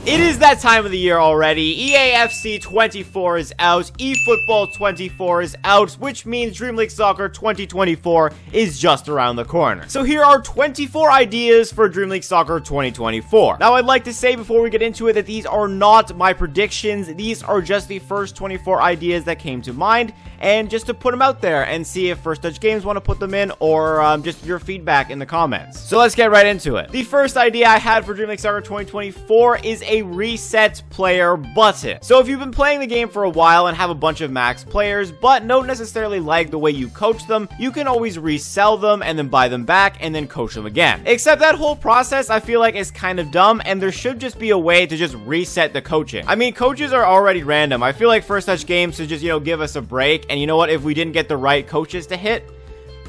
It is that time of the year already. EAFC 24 is out, eFootball 24 is out, which means Dream League Soccer 2024 is just around the corner. So here are 24 ideas for Dream League Soccer 2024. Now I'd like to say before we get into it that these are not my predictions, these are just the first 24 ideas that came to mind, and just to put them out there and see if First Touch Games want to put them in, or just your feedback in the comments. So let's get right into it. The first idea I had for Dream League Soccer 2024 is a reset player button. So if you've been playing the game for a while and have a bunch of max players, but don't necessarily like the way you coach them, you can always resell them and then buy them back and then coach them again. Except that whole process I feel like is kind of dumb, and there should just be a way to just reset the coaching. I mean, coaches are already random. I feel like First Touch Games should just, give us a break, and you know what, if we didn't get the right coaches to hit,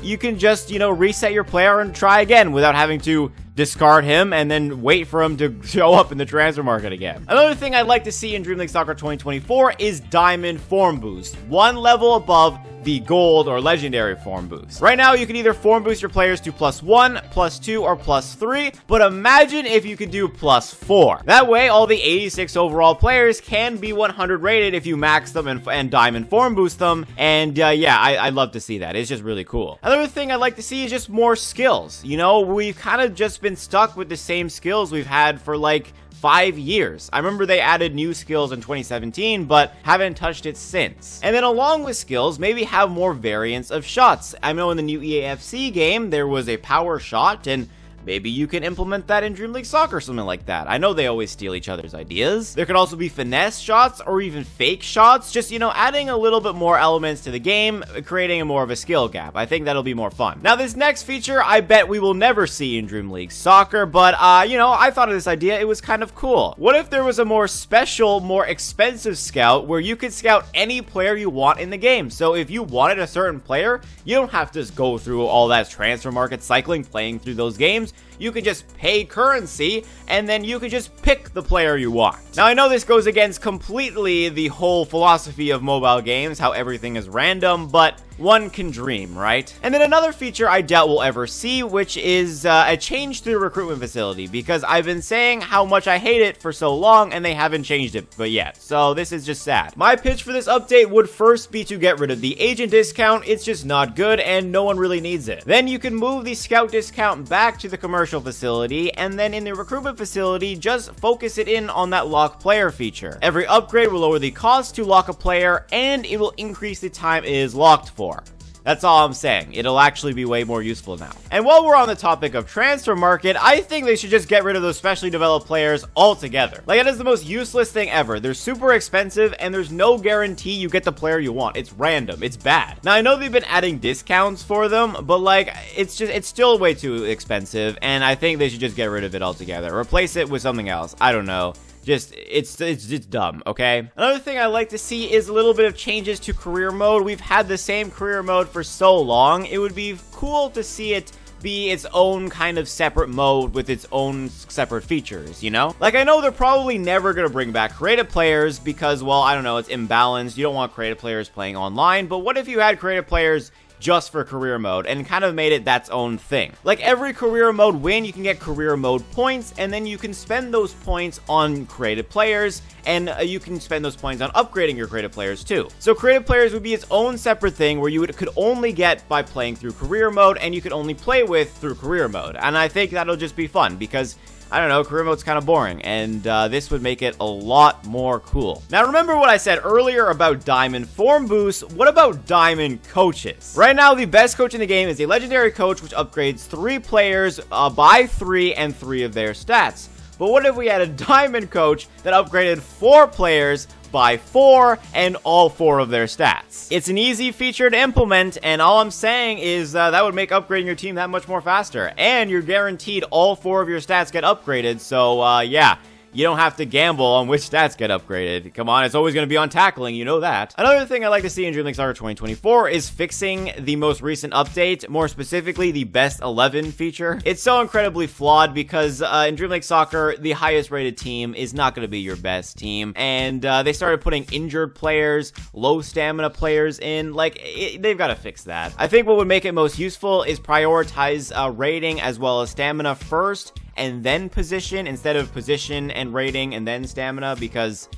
you can just, reset your player and try again without having to discard him and then wait for him to show up in the transfer market again. Another thing I'd like to see in Dream League Soccer 2024 is Diamond Form Boost, one level above the Gold or Legendary Form Boost. Right now, you can either Form Boost your players to +1, +2, or +3, but imagine if you could do +4. That way, all the 86 overall players can be 100 rated if you max them and Diamond Form Boost them, and yeah, I'd love to see that. It's just really cool. Another thing I'd like to see is just more skills. We've kind of just been stuck with the same skills we've had for like 5 years. I remember they added new skills in 2017, but haven't touched it since. And then along with skills, maybe have more variants of shots. I know in the new EAFC game, there was a power shot, and maybe you can implement that in Dream League Soccer, something like that. I know they always steal each other's ideas. There could also be finesse shots or even fake shots. Just, adding a little bit more elements to the game, creating a more of a skill gap. I think that'll be more fun. Now, this next feature, I bet we will never see in Dream League Soccer, but, I thought of this idea. It was kind of cool. What if there was a more special, more expensive scout where you could scout any player you want in the game? So if you wanted a certain player, you don't have to just go through all that transfer market cycling, playing through those games. You could just pay currency, and then you could just pick the player you want. Now, I know this goes against completely the whole philosophy of mobile games, how everything is random, but one can dream, right? And then another feature I doubt we'll ever see, which is a change to the recruitment facility, because I've been saying how much I hate it for so long, and they haven't changed it but yet. So this is just sad. My pitch for this update would first be to get rid of the agent discount. It's just not good, and no one really needs it. Then you can move the scout discount back to the commercial facility, and then in the recruitment facility, just focus it in on that lock player feature. Every upgrade will lower the cost to lock a player, and it will increase the time it is locked for. That's all I'm saying. It'll actually be way more useful now. And while we're on the topic of transfer market, I think they should just get rid of those specially developed players altogether. Like, it is the most useless thing ever. They're super expensive, and there's no guarantee you get the player you want. It's random. It's bad. Now, I know they've been adding discounts for them, but like, it's still way too expensive, and I think they should just get rid of it altogether. Replace it with something else. I don't know. It's just dumb, okay? Another thing I like to see is a little bit of changes to career mode. We've had the same career mode for so long. It would be cool to see it be its own kind of separate mode with its own separate features, Like, I know they're probably never going to bring back creative players because, well, I don't know, it's imbalanced. You don't want creative players playing online, but what if you had creative players just for career mode and kind of made it that's own thing? Like, every career mode win, you can get career mode points, and then you can spend those points on creative players, and you can spend those points on upgrading your creative players too. So creative players would be its own separate thing where you could only get by playing through career mode, and you could only play with through career mode. And I think that'll just be fun because, I don't know, career mode's kind of boring, and this would make it a lot more cool. Now, remember what I said earlier about Diamond Form Boost? What about Diamond Coaches? Right now, the best coach in the game is a Legendary Coach, which upgrades 3 players by 3 and 3 of their stats. But what if we had a Diamond Coach that upgraded 4 players by 4 and all 4 of their stats? It's an easy feature to implement, and all I'm saying is that would make upgrading your team that much more faster, and you're guaranteed all 4 of your stats get upgraded. So yeah, you don't have to gamble on which stats get upgraded. Come on, it's always going to be on tackling, you know that. Another thing I like to see in Dream League Soccer 2024 is fixing the most recent update, more specifically the Best 11 feature. It's so incredibly flawed because in Dream League Soccer, the highest rated team is not going to be your best team, and they started putting injured players, low stamina players in. Like, they've got to fix that. I think what would make it most useful is prioritize rating as well as stamina first, and then position instead of position and rating and then stamina, because,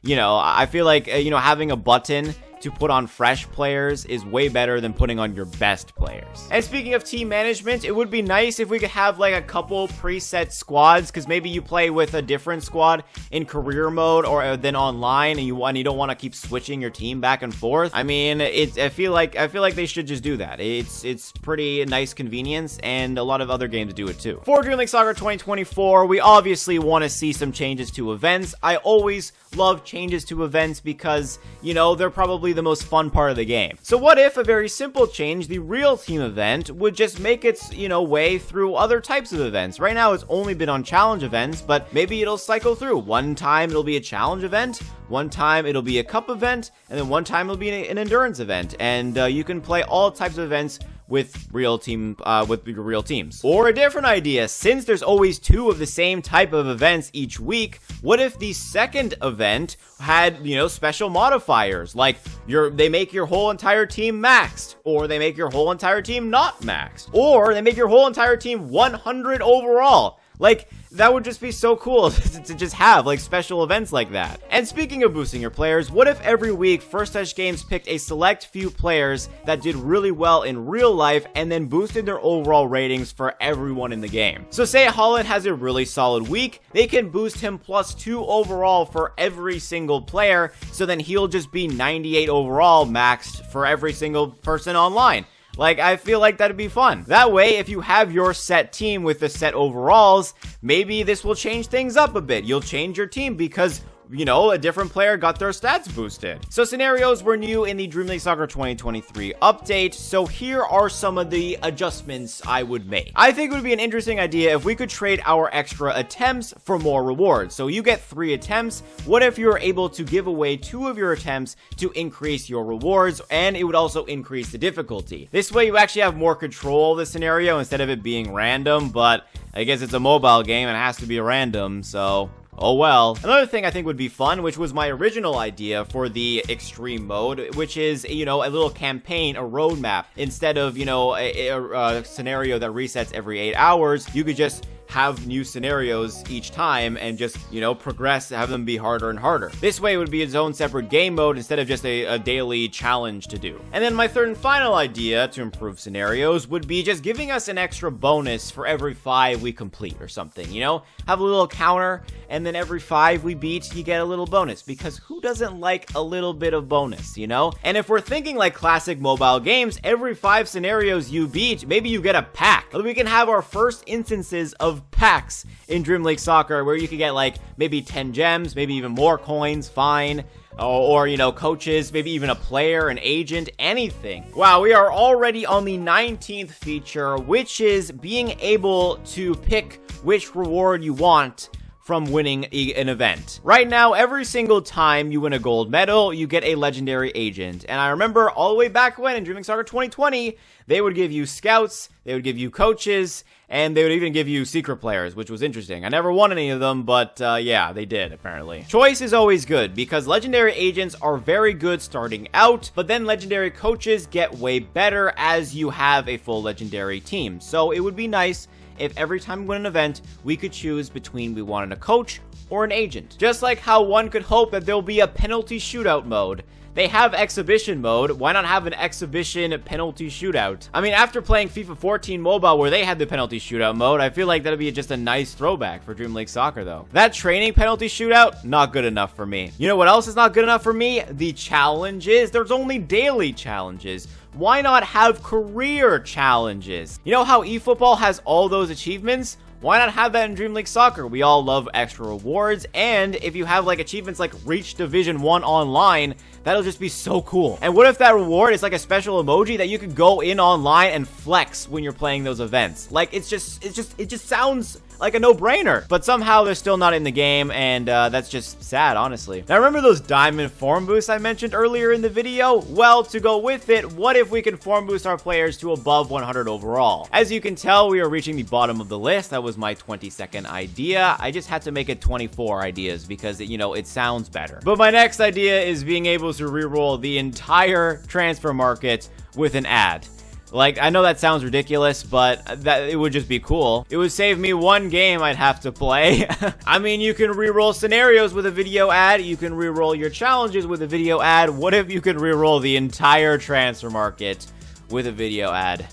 you know, I feel like, you know, having a button to put on fresh players is way better than putting on your best players. And speaking of team management, it would be nice if we could have like a couple preset squads, because maybe you play with a different squad in career mode or then online, and you don't want to keep switching your team back and forth. I mean, I feel like they should just do that. It's pretty nice convenience, and a lot of other games do it too. For Dream League Soccer 2024, we obviously want to see some changes to events. I always love changes to events because, you know, they're probably the most fun part of the game. So what if a very simple change, the real team event, would just make its, you know, way through other types of events? Right now it's only been on challenge events, but maybe it'll cycle through. One time it'll be a challenge event, one time it'll be a cup event, and then one time it'll be an endurance event, and you can play all types of events with real teams. Or a different idea, since there's always 2 of the same type of events each week, what if the second event had, you know, special modifiers, like they make your whole entire team maxed, or they make your whole entire team not maxed, or they make your whole entire team 100 overall. Like, that would just be so cool to just have, like, special events like that. And speaking of boosting your players, what if every week First Touch Games picked a select few players that did really well in real life and then boosted their overall ratings for everyone in the game? So say Holland has a really solid week, they can boost him +2 overall for every single player, so then he'll just be 98 overall maxed for every single person online. Like, I feel like that'd be fun. That way, if you have your set team with the set overalls, maybe this will change things up a bit. You'll change your team because, you know, a different player got their stats boosted. So scenarios were new in the Dream League Soccer 2023 update, so here are some of the adjustments I would make. I think it would be an interesting idea if we could trade our extra attempts for more rewards. So you get 3 attempts. What if you were able to give away 2 of your attempts to increase your rewards, and it would also increase the difficulty? This way you actually have more control of the scenario instead of it being random, but I guess it's a mobile game and it has to be random, so oh well. Another thing I think would be fun, which was my original idea for the extreme mode, which is, you know, a little campaign, a roadmap. Instead of, you know, a scenario that resets every 8 hours, you could just have new scenarios each time and just, you know, progress, have them be harder and harder. This way it would be its own separate game mode instead of just a daily challenge to do. And then my third and final idea to improve scenarios would be just giving us an extra bonus for every 5 we complete or something, you know? Have a little counter, and then every 5 we beat, you get a little bonus, because who doesn't like a little bit of bonus, you know? And if we're thinking like classic mobile games, every 5 scenarios you beat, maybe you get a pack. We can have our first instances of packs in Dream League Soccer where you could get like maybe 10 gems, maybe even more coins, fine, or you know, coaches, maybe even a player, an agent, anything. Wow, we are already on the 19th feature, which is being able to pick which reward you want from winning an event. Right now, every single time you win a gold medal, you get a legendary agent. And I remember all the way back when in Dream League Soccer 2020, they would give you scouts, they would give you coaches, and they would even give you secret players, which was interesting. I never won any of them, but yeah, they did, apparently. Choice is always good, because legendary agents are very good starting out, but then legendary coaches get way better as you have a full legendary team. So it would be nice if every time we win an event, we could choose between we wanted a coach or an agent. Just like how one could hope that there'll be a penalty shootout mode. They have exhibition mode, why not have an exhibition penalty shootout? I mean, after playing FIFA 14 Mobile where they had the penalty shootout mode, I feel like that'd be just a nice throwback for Dream League Soccer though. That training penalty shootout, not good enough for me. You know what else is not good enough for me? The challenges. There's only daily challenges. Why not have career challenges? You know how eFootball has all those achievements? Why not have that in Dream League Soccer? We all love extra rewards, and if you have like achievements like reach Division 1 online, that'll just be so cool. And what if that reward is like a special emoji that you could go in online and flex when you're playing those events? Like, it just sounds like a no-brainer, but somehow they're still not in the game, and that's just sad, honestly. Now, remember those diamond form boosts I mentioned earlier in the video? Well, to go with it, what if we can form boost our players to above 100 overall? As you can tell, we are reaching the bottom of the list. That was my 22nd idea. I just had to make it 24 ideas because, you know, it sounds better. But my next idea is being able to reroll the entire transfer market with an ad. Like, I know that sounds ridiculous, but that it would just be cool. It would save me one game I'd have to play. I mean, you can reroll scenarios with a video ad. You can reroll your challenges with a video ad. What if you could reroll the entire transfer market with a video ad?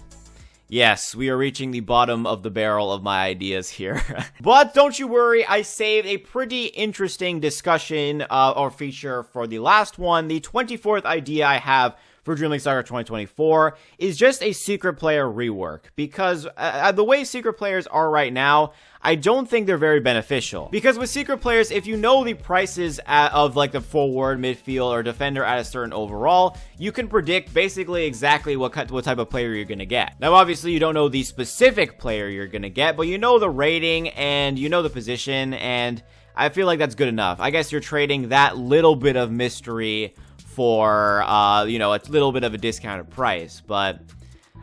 Yes, we are reaching the bottom of the barrel of my ideas here. But don't you worry, I saved a pretty interesting discussion or feature for the last one. The 24th idea I have for Dream League Soccer 2024 is just a secret player rework, because the way secret players are right now, I don't think they're very beneficial. Because with secret players, if you know the prices of like the forward, midfield, or defender at a certain overall, you can predict basically exactly what type of player you're gonna get. Now, obviously, you don't know the specific player you're gonna get, but you know the rating and you know the position, and I feel like that's good enough. I guess you're trading that little bit of mystery for, you know, a little bit of a discounted price. But,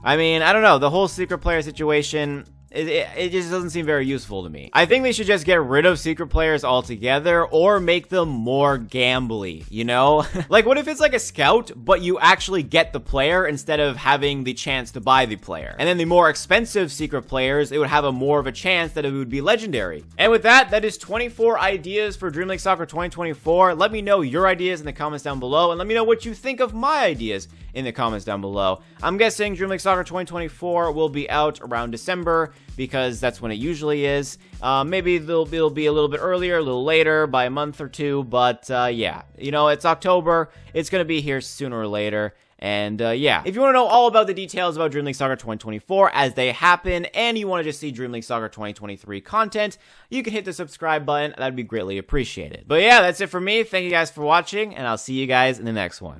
I mean, I don't know. The whole secret player situation, it just doesn't seem very useful to me. I think they should just get rid of secret players altogether, or make them more gambly, you know? Like, what if it's like a scout, but you actually get the player instead of having the chance to buy the player? And then the more expensive secret players, it would have more of a chance that it would be legendary. And with that, that is 24 ideas for Dream League Soccer 2024. Let me know your ideas in the comments down below, and let me know what you think of my ideas in the comments down below. I'm guessing Dream League Soccer 2024 will be out around December, because that's when it usually is. Maybe it'll be a little bit earlier, a little later, by a month or two, but yeah, you know, it's October. It's gonna be here sooner or later. And yeah, if you want to know all about the details about Dream League Soccer 2024 as they happen, and you want to just see Dream League Soccer 2023 content, you can hit the subscribe button. That'd be greatly appreciated. But yeah, that's it for me. Thank you guys for watching, and I'll see you guys in the next one.